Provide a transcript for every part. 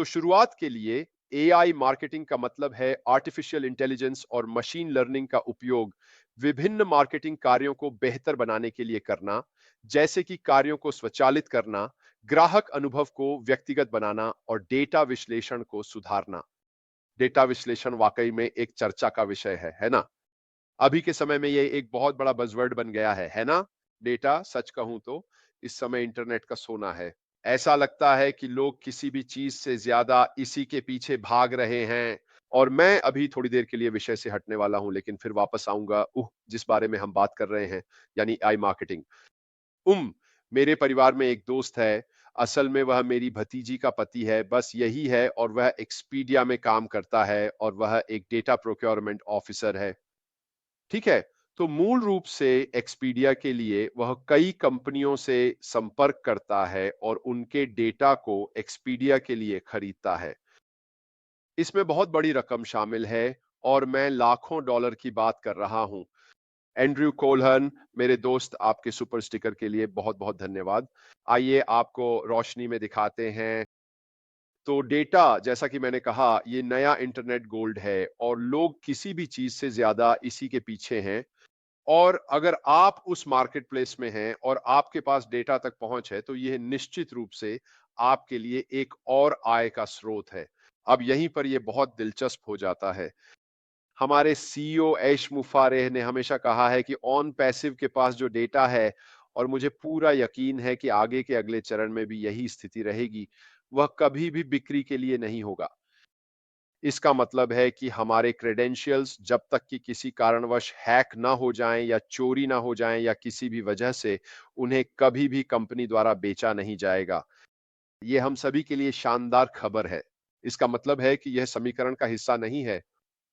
तो शुरुआत के लिए एआई मार्केटिंग का मतलब है आर्टिफिशियल इंटेलिजेंस और मशीन लर्निंग का उपयोग विभिन्न मार्केटिंग कार्यों को बेहतर बनाने के लिए करना, जैसे कि कार्यों को स्वचालित करना, ग्राहक अनुभव को व्यक्तिगत बनाना और डेटा विश्लेषण को सुधारना। डेटा विश्लेषण वाकई में एक चर्चा का विषय है ना? अभी के समय में ये एक बहुत बड़ा बज़वर्ड बन गया है ना? डेटा सच कहूं तो इस समय इंटरनेट का सोना है। ऐसा लगता है कि लोग किसी भी चीज से ज्यादा इसी के पीछे भाग रहे हैं। और मैं अभी थोड़ी देर के लिए विषय से हटने वाला हूं, लेकिन फिर वापस आऊंगा जिस बारे में हम बात कर रहे हैं, यानी आई मार्केटिंग। मेरे परिवार में एक दोस्त है। असल में वह मेरी भतीजी का पति है, बस यही है, और वह एक्सपीडिया में काम करता है और वह एक डेटा प्रोक्योरमेंट ऑफिसर है। ठीक है। तो मूल रूप से एक्सपीडिया के लिए वह कई कंपनियों से संपर्क करता है और उनके डेटा को एक्सपीडिया के लिए खरीदता है। इसमें बहुत बड़ी रकम शामिल है और मैं लाखों डॉलर की बात कर रहा हूं। एंड्रयू कोलहन, मेरे दोस्त, आपके सुपर स्टिकर के लिए बहुत बहुत धन्यवाद। आइए आपको रोशनी में दिखाते हैं। तो डेटा, जैसा कि मैंने कहा, ये नया इंटरनेट गोल्ड है और लोग किसी भी चीज से ज्यादा इसी के पीछे हैं। और अगर आप उस मार्केट प्लेस में हैं और आपके पास डेटा तक पहुंच है, तो यह निश्चित रूप से आपके लिए एक और आय का स्रोत है। अब यहीं पर यह बहुत दिलचस्प हो जाता है। हमारे सीईओ ऐश मुफारेह ने हमेशा कहा है कि ऑन पैसिव के पास जो डेटा है, और मुझे पूरा यकीन है कि आगे के अगले चरण में भी यही स्थिति रहेगी, वह कभी भी बिक्री के लिए नहीं होगा। इसका मतलब है कि हमारे क्रेडेंशियल्स जब तक कि किसी कारणवश हैक ना हो जाएं या चोरी ना हो जाएं या किसी भी वजह से, उन्हें कभी भी कंपनी द्वारा बेचा नहीं जाएगा। ये हम सभी के लिए शानदार खबर है। इसका मतलब है कि यह समीकरण का हिस्सा नहीं है।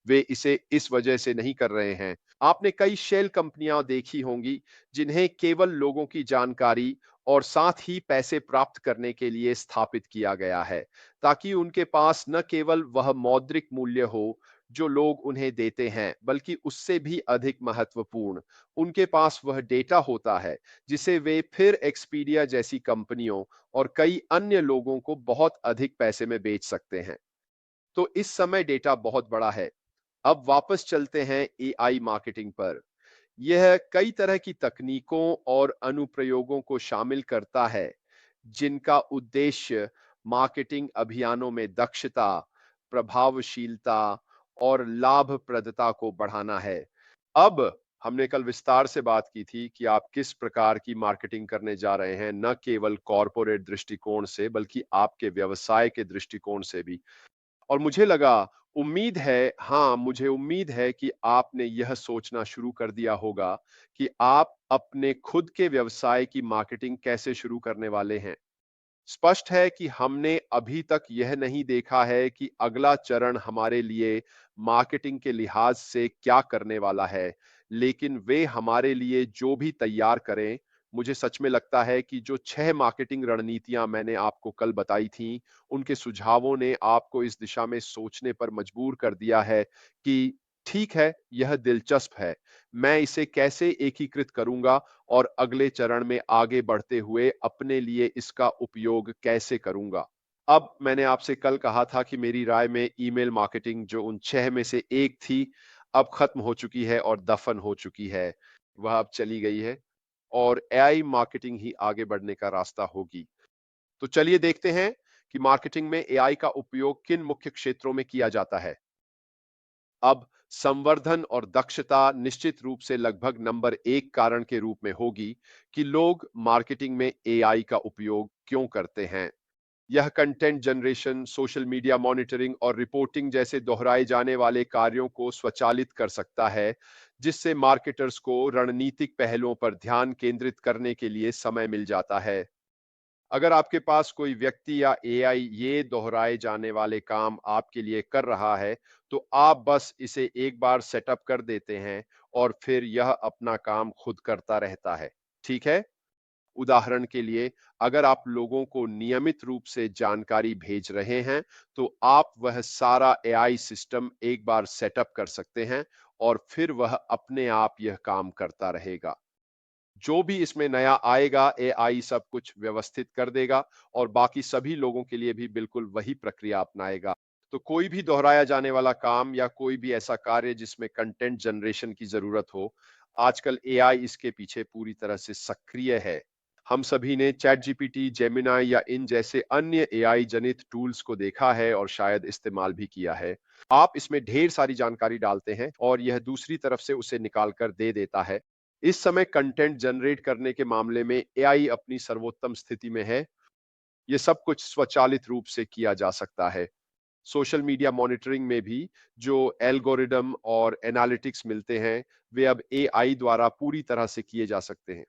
वे इसे इस वजह से नहीं कर रहे हैं। आपने कई शेल कंपनियां देखी होंगी जिन्हें केवल लोगों की जानकारी और साथ ही पैसे प्राप्त करने के लिए स्थापित किया गया है, ताकि उनके पास न केवल वह मौद्रिक मूल्य हो जो लोग उन्हें देते हैं, बल्कि उससे भी अधिक महत्वपूर्ण, उनके पास वह डेटा होता है जिसे वे फिर एक्सपीडिया जैसी कंपनियों और कई अन्य लोगों को बहुत अधिक पैसे में बेच सकते हैं। तो इस समय डेटा बहुत बड़ा है। अब वापस चलते हैं एआई मार्केटिंग पर। यह कई तरह की तकनीकों और अनुप्रयोगों को शामिल करता है जिनका उद्देश्य मार्केटिंग अभियानों में दक्षता, प्रभावशीलता और लाभप्रदता को बढ़ाना है। अब हमने कल विस्तार से बात की थी कि आप किस प्रकार की मार्केटिंग करने जा रहे हैं, न केवल कॉरपोरेट दृष्टिकोण से बल्कि आपके व्यवसाय के दृष्टिकोण से भी। और मुझे लगा, मुझे उम्मीद है कि आपने यह सोचना शुरू कर दिया होगा कि आप अपने खुद के व्यवसाय की मार्केटिंग कैसे शुरू करने वाले हैं। स्पष्ट है कि हमने अभी तक यह नहीं देखा है कि अगला चरण हमारे लिए मार्केटिंग के लिहाज से क्या करने वाला है, लेकिन वे हमारे लिए जो भी तैयार करें, मुझे सच में लगता है कि जो 6 मार्केटिंग रणनीतियां मैंने आपको कल बताई थीं, उनके सुझावों ने आपको इस दिशा में सोचने पर मजबूर कर दिया है कि ठीक है, यह दिलचस्प है, मैं इसे कैसे एकीकृत करूंगा और अगले चरण में आगे बढ़ते हुए अपने लिए इसका उपयोग कैसे करूंगा। अब मैंने आपसे कल कहा था कि मेरी राय में ईमेल मार्केटिंग, जो उन 6 में से एक थी, अब खत्म हो चुकी है और दफन हो चुकी है। वह अब चली गई है और एआई मार्केटिंग ही आगे बढ़ने का रास्ता होगी। तो चलिए देखते हैं कि मार्केटिंग में एआई का उपयोग किन मुख्य क्षेत्रों में किया जाता है। अब संवर्धन और दक्षता निश्चित रूप से लगभग नंबर 1 कारण के रूप में होगी कि लोग मार्केटिंग में एआई का उपयोग क्यों करते हैं। यह content generation, social media monitoring और रिपोर्टिंग जैसे दोहराए जाने वाले कार्यों को स्वचालित कर सकता है, जिससे मार्केटर्स को रणनीतिक पहलुओं पर ध्यान केंद्रित करने के लिए समय मिल जाता है। अगर आपके पास कोई व्यक्ति या एआई ये दोहराए जाने वाले काम आपके लिए कर रहा है, तो आप बस इसे एक बार सेटअप कर देते हैं और फिर यह अपना काम खुद करता रहता है। ठीक है? उदाहरण के लिए, अगर आप लोगों को नियमित रूप से जानकारी भेज रहे हैं, तो आप वह सारा एआई सिस्टम एक बार सेटअप कर सकते हैं और फिर वह अपने आप यह काम करता रहेगा। जो भी इसमें नया आएगा, एआई सब कुछ व्यवस्थित कर देगा और बाकी सभी लोगों के लिए भी बिल्कुल वही प्रक्रिया अपनाएगा। तो कोई भी दोहराया जाने वाला काम या कोई भी ऐसा कार्य जिसमें कंटेंट जनरेशन की ज़रूरत हो, आजकल एआई इसके पीछे पूरी तरह से सक्रिय है। हम सभी ने चैट जीपीटी, जेमिनी या इन जैसे अन्य एआई जनित टूल्स को देखा है और शायद इस्तेमाल भी किया है। आप इसमें ढेर सारी जानकारी डालते हैं और यह दूसरी तरफ से उसे निकाल कर दे देता है। इस समय कंटेंट जनरेट करने के मामले में एआई अपनी सर्वोत्तम स्थिति में है। ये सब कुछ स्वचालित रूप से किया जा सकता है। सोशल मीडिया मॉनिटरिंग में भी जो एल्गोरिदम और एनालिटिक्स मिलते हैं, वे अब एआई द्वारा पूरी तरह से किए जा सकते हैं।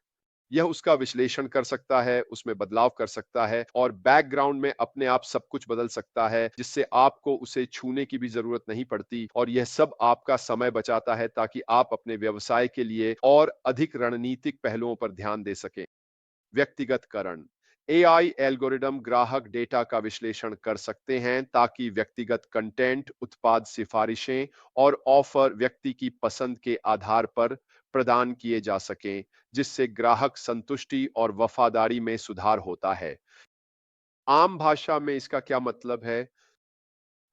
यह उसका विश्लेषण कर सकता है, उसमें बदलाव कर सकता है और बैकग्राउंड में अपने आप सब कुछ बदल सकता है, जिससे आपको उसे छूने की भी ज़रूरत नहीं पड़ती और यह सब आपका समय बचाता है ताकि आप अपने व्यवसाय के लिए और अधिक रणनीतिक पहलुओं पर ध्यान दे सकें। व्यक्तिगतकरण एआई एल्गोरिदम ग्राहक डेटा का विश्लेषण कर सकते हैं ताकि व्यक्तिगत कंटेंट, उत्पाद सिफारिशें और ऑफर व्यक्ति की पसंद के आधार पर प्रदान किए जा सकें, जिससे ग्राहक संतुष्टि और वफादारी में सुधार होता है। आम भाषा में इसका क्या मतलब है?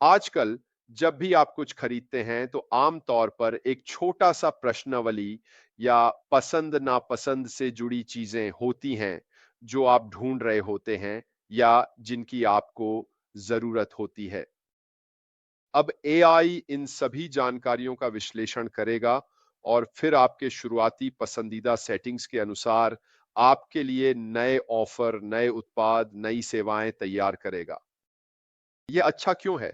आजकल जब भी आप कुछ खरीदते हैं तो आम तौर पर एक छोटा-सा प्रश्नावली या पसंद नापसंद से जुड़ी चीज़ें होती हैं, जो आप ढूँढ रहे होते हैं या जिनकी आपको ज़रूरत होती है। अब एआई इन सभी जानकारियों का विश्लेषण करेगा और फिर आपके शुरुआती पसंदीदा सेटिंग्स के अनुसार आपके लिए नए ऑफर, नए उत्पाद, नई सेवाएँ तैयार करेगा। ये अच्छा क्यों है?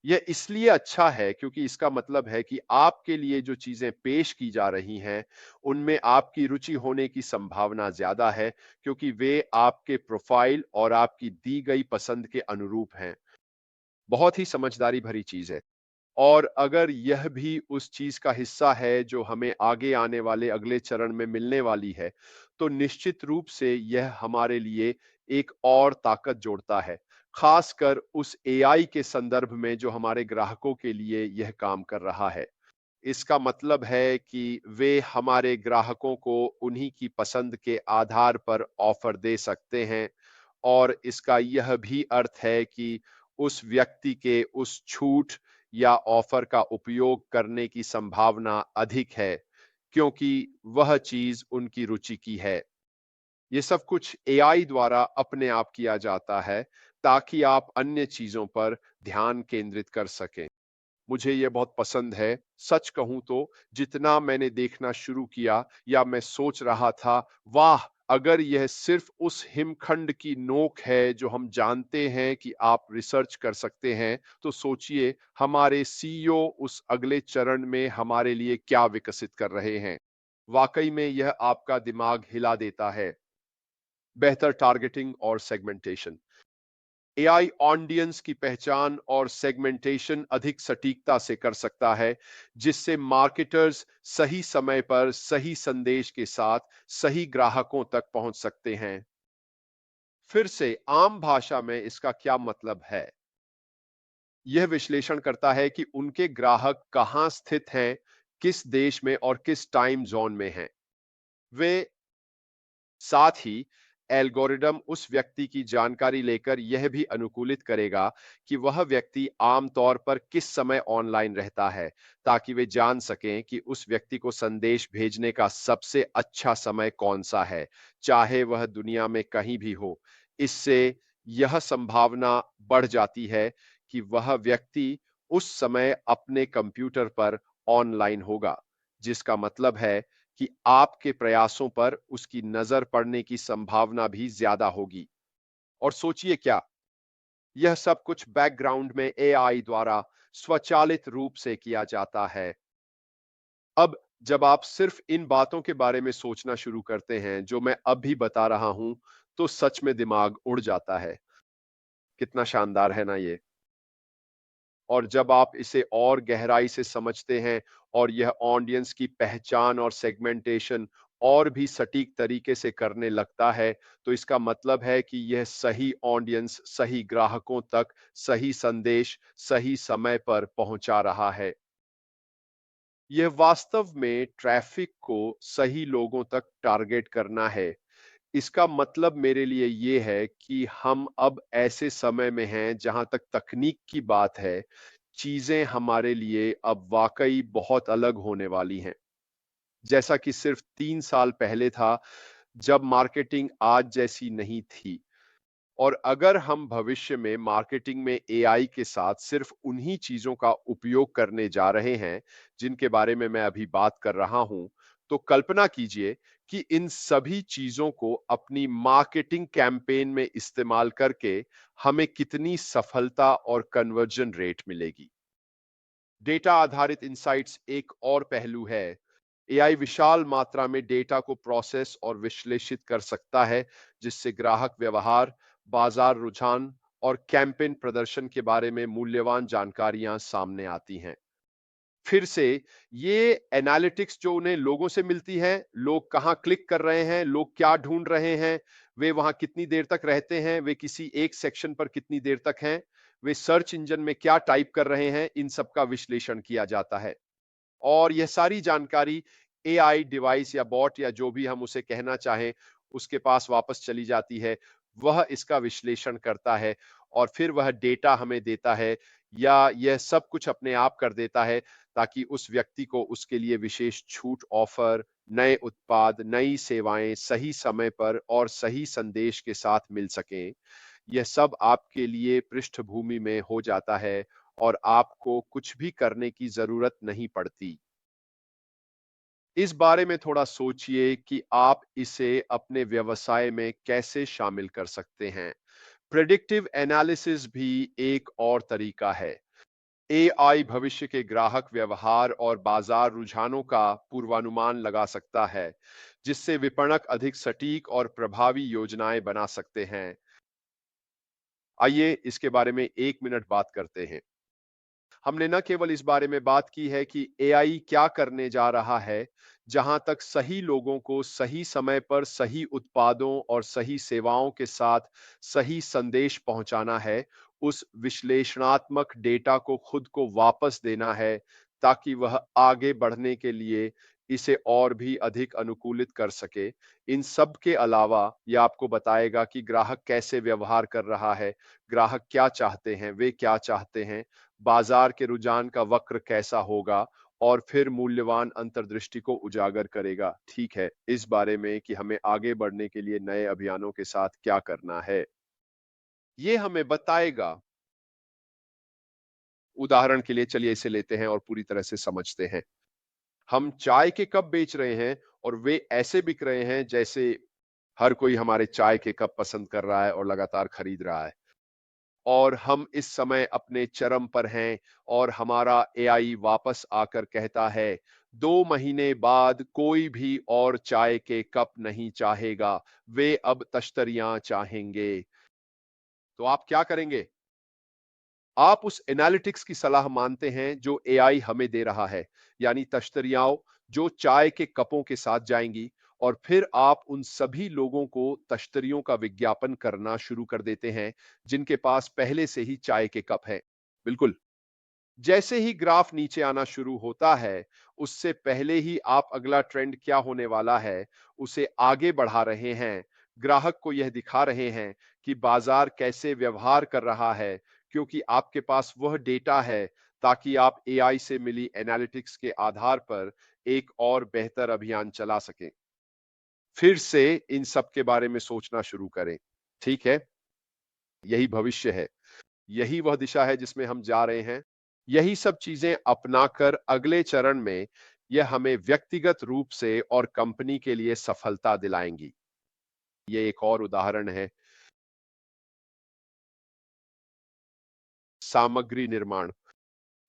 यह इसलिए अच्छा है क्योंकि इसका मतलब है कि आपके लिए जो चीज़ें पेश की जा रही हैं, उनमें आपकी रुचि होने की संभावना ज़्यादा है क्योंकि वे आपके प्रोफ़ाइल और आपकी दी गई पसंद के अनुरूप हैं। बहुत ही समझदारी भरी चीज़ है। और अगर यह भी उस चीज़ का हिस्सा है जो हमें आगे आने वाले अगले चरण में मिलने वाली है, तो निश्चित रूप से यह हमारे लिए एक और ताकत जोड़ता है, खासकर उस एआई के संदर्भ में जो हमारे ग्राहकों के लिए यह काम कर रहा है। इसका मतलब है कि वे हमारे ग्राहकों को उन्हीं की पसंद के आधार पर ऑफर दे सकते हैं और इसका यह भी अर्थ है कि उस व्यक्ति के उस छूट या ऑफर का उपयोग करने की संभावना अधिक है, क्योंकि वह चीज़ उनकी रुचि की है। ये सब कुछ एआई द्वारा अपने आप किया जाता है, ताकि आप अन्य चीज़ों पर ध्यान केंद्रित कर सकें। मुझे ये बहुत पसंद है। सच कहूँ तो जितना मैंने देखना शुरू किया या मैं सोच रहा था, वाह! अगर यह सिर्फ़ उस हिमखंड की नोक है जो हम जानते हैं कि आप रिसर्च कर सकते हैं, तो सोचिए हमारे सीईओ उस अगले चरण में हमारे लिए क्या विकसित कर रहे हैं। वाक़ई में यह आपका दिमाग हिला देता है। बेहतर टारगेटिंग और सेगमेंटेशन एआई ऑडियंस की पहचान और सेगमेंटेशन अधिक सटीकता से कर सकता है, जिससे मार्केटर्स सही समय पर सही संदेश के साथ सही ग्राहकों तक पहुंच सकते हैं। फिर से आम भाषा में इसका क्या मतलब है? यह विश्लेषण करता है कि उनके ग्राहक कहां स्थित हैं, किस देश में और किस टाइम जोन में हैं। वे साथ ही एल्गोरिदम उस व्यक्ति की जानकारी लेकर यह भी अनुकूलित करेगा कि वह व्यक्ति आमतौर पर किस समय ऑनलाइन रहता है, ताकि वे जान सकें कि उस व्यक्ति को संदेश भेजने का सबसे अच्छा समय कौन सा है, चाहे वह दुनिया में कहीं भी हो। इससे यह संभावना बढ़ जाती है कि वह व्यक्ति उस समय अपने कंप्यूटर पर ऑनलाइन होगा, जिसका मतलब है कि आपके प्रयासों पर उसकी नजर पड़ने की संभावना भी ज्यादा होगी। और सोचिए क्या, यह सब कुछ बैकग्राउंड में एआई द्वारा स्वचालित रूप से किया जाता है। अब जब आप सिर्फ इन बातों के बारे में सोचना शुरू करते हैं जो मैं अब भी बता रहा हूं, तो सच में दिमाग उड़ जाता है। कितना शानदार है ना ये। और जब आप इसे और गहराई से समझते हैं और यह ऑडियंस की पहचान और सेगमेंटेशन और भी सटीक तरीके से करने लगता है, तो इसका मतलब है कि यह सही ऑडियंस, सही ग्राहकों तक सही संदेश, सही समय पर पहुंचा रहा है। यह वास्तव में ट्रैफिक को सही लोगों तक टारगेट करना है। इसका मतलब मेरे लिए ये है कि हम अब ऐसे समय में हैं जहां तक तकनीक की बात है, चीजें हमारे लिए अब वाकई बहुत अलग होने वाली हैं। जैसा कि सिर्फ 3 साल पहले था, जब मार्केटिंग आज जैसी नहीं थी। और अगर हम भविष्य में मार्केटिंग में एआई के साथ सिर्फ उन्हीं चीजों का उपयोग करने जा रहे हैं जिनके बारे में मैं अभी बात कर रहा हूं, तो कल्पना कीजिए कि इन सभी चीजों को अपनी मार्केटिंग कैंपेन में इस्तेमाल करके हमें कितनी सफलता और कन्वर्जन रेट मिलेगी। डेटा आधारित इंसाइट्स एक और पहलू है। एआई विशाल मात्रा में डेटा को प्रोसेस और विश्लेषित कर सकता है, जिससे ग्राहक व्यवहार, बाजार रुझान और कैंपेन प्रदर्शन के बारे में मूल्यवान जानकारियां सामने आती हैं। फिर से ये एनालिटिक्स जो उन्हें लोगों से मिलती है, लोग कहाँ क्लिक कर रहे हैं, लोग क्या ढूंढ रहे हैं, वे वहां कितनी देर तक रहते हैं, वे किसी एक सेक्शन पर कितनी देर तक हैं, वे सर्च इंजन में क्या टाइप कर रहे हैं, इन सब का विश्लेषण किया जाता है। और यह सारी जानकारी एआई डिवाइस या बॉट या जो भी हम उसे कहना चाहें, उसके पास वापस चली जाती है। वह इसका विश्लेषण करता है और फिर वह डेटा हमें देता है, या यह सब कुछ अपने आप कर देता है, ताकि उस व्यक्ति को उसके लिए विशेष छूट ऑफर, नए उत्पाद, नई सेवाएं सही समय पर और सही संदेश के साथ मिल सकें। यह सब आपके लिए पृष्ठभूमि में हो जाता है और आपको कुछ भी करने की जरूरत नहीं पड़ती। इस बारे में थोड़ा सोचिए कि आप इसे अपने व्यवसाय में कैसे शामिल कर सकते हैं। प्रेडिक्टिव एनालिसिस भी एक और तरीका है। एआई भविष्य के ग्राहक व्यवहार और बाजार रुझानों का पूर्वानुमान लगा सकता है, जिससे विपणक अधिक सटीक और प्रभावी योजनाएं बना सकते हैं। आइए इसके बारे में 1 मिनट बात करते हैं। हमने न केवल इस बारे में बात की है कि एआई क्या करने जा रहा है, जहां तक सही लोगों को सही समय पर सही उत्पादों और सही सेवाओं के साथ सही संदेश पहुंचाना है, उस विश्लेषणात्मक डेटा को खुद को वापस देना है, ताकि वह आगे बढ़ने के लिए इसे और भी अधिक अनुकूलित कर सके। इन सब के अलावा यह आपको बताएगा कि ग्राहक कैसे व्यवहार कर रहा है, ग्राहक क्या चाहते हैं, वे क्या चाहते हैं, बाजार के रुझान का वक्र कैसा होगा, और फिर मूल्यवान अंतर्दृष्टि को उजागर करेगा। ठीक है, इस बारे में कि हमें आगे बढ़ने के लिए नए अभियानों के साथ क्या करना है, ये हमें बताएगा। उदाहरण के लिए चलिए इसे लेते हैं और पूरी तरह से समझते हैं। हम चाय के कप बेच रहे हैं और वे ऐसे बिक रहे हैं जैसे हर कोई हमारे चाय के कप पसंद कर रहा है और लगातार खरीद रहा है। और हम इस समय अपने चरम पर हैं और हमारा एआई वापस आकर कहता है, 2 महीने बाद कोई भी और चाय के कप नहीं चाहेगा, वे अब तश्तरियां चाहेंगे। तो आप क्या करेंगे? आप उस एनालिटिक्स की सलाह मानते हैं जो एआई हमें दे रहा है, यानी तश्तरियां जो चाय के कपों के साथ जाएंगी, और फिर आप उन सभी लोगों को तश्तरियों का विज्ञापन करना शुरू कर देते हैं जिनके पास पहले से ही चाय के कप हैं। बिल्कुल। जैसे ही ग्राफ नीचे आना शुरू होता है, उससे पहले ही आप अगला ट्रेंड क्या होने वाला है, उसे आगे बढ़ा रहे हैं। ग्राहक को यह दिखा रहे हैं कि बाजार कैसे व्यवहार कर रहा है, क्योंकि आपके पास वह डेटा है, ताकि आप एआई से मिली एनालिटिक्स के आधार पर एक और बेहतर अभियान चला सकें। फिर से इन सब के बारे में सोचना शुरू करें। ठीक है? यही भविष्य है। यही वह दिशा है जिसमें हम जा रहे हैं। यही सब चीजें अपनाकर अगले चरण में यह हमें व्यक्तिगत रूप से और कंपनी के लिए सफलता दिलाएंगी। ये एक और उदाहरण है। सामग्री निर्माण।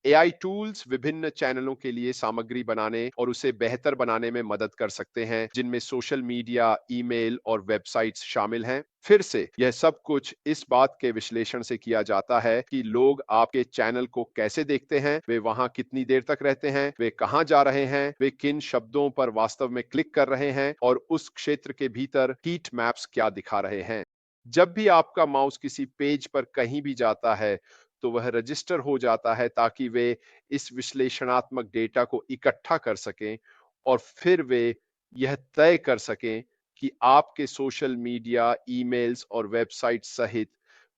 एआई टूल्स विभिन्न चैनलों के लिए सामग्री बनाने और उसे बेहतर बनाने में मदद कर सकते हैं, जिनमें सोशल मीडिया, ईमेल और वेबसाइट्स शामिल हैं। फिर से यह सब कुछ इस बात के विश्लेषण से किया जाता है कि लोग आपके चैनल को कैसे देखते हैं, वे वहां कितनी देर तक रहते हैं, वे कहां जा रहे हैं, वे किन शब्दों पर वास्तव में क्लिक कर रहे हैं, और उस क्षेत्र के भीतर हीट मैप्स क्या दिखा रहे हैं। जब भी आपका माउस किसी पेज पर कहीं भी जाता है, तो वह रजिस्टर हो जाता है ताकि वे इस विश्लेषणात्मक डेटा को इकट्ठा कर सकें और फिर वे यह तय कर सकें कि आपके सोशल मीडिया, ईमेल्स और वेबसाइट सहित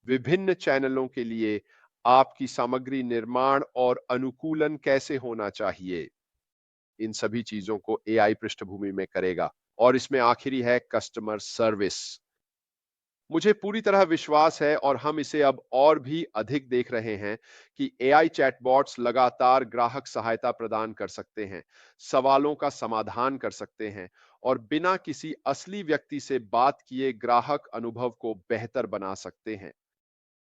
विभिन्न चैनलों के लिए आपकी सामग्री निर्माण और अनुकूलन कैसे होना चाहिए। इन सभी चीजों को एआई पृष्ठभूमि में करेगा। और इसमें आखिरी है कस्टमर सर्विस। मुझे पूरी तरह विश्वास है और हम इसे अब और भी अधिक देख रहे हैं कि एआई चैटबॉट्स लगातार ग्राहक सहायता प्रदान कर सकते हैं, सवालों का समाधान कर सकते हैं और बिना किसी असली व्यक्ति से बात किए ग्राहक अनुभव को बेहतर बना सकते हैं।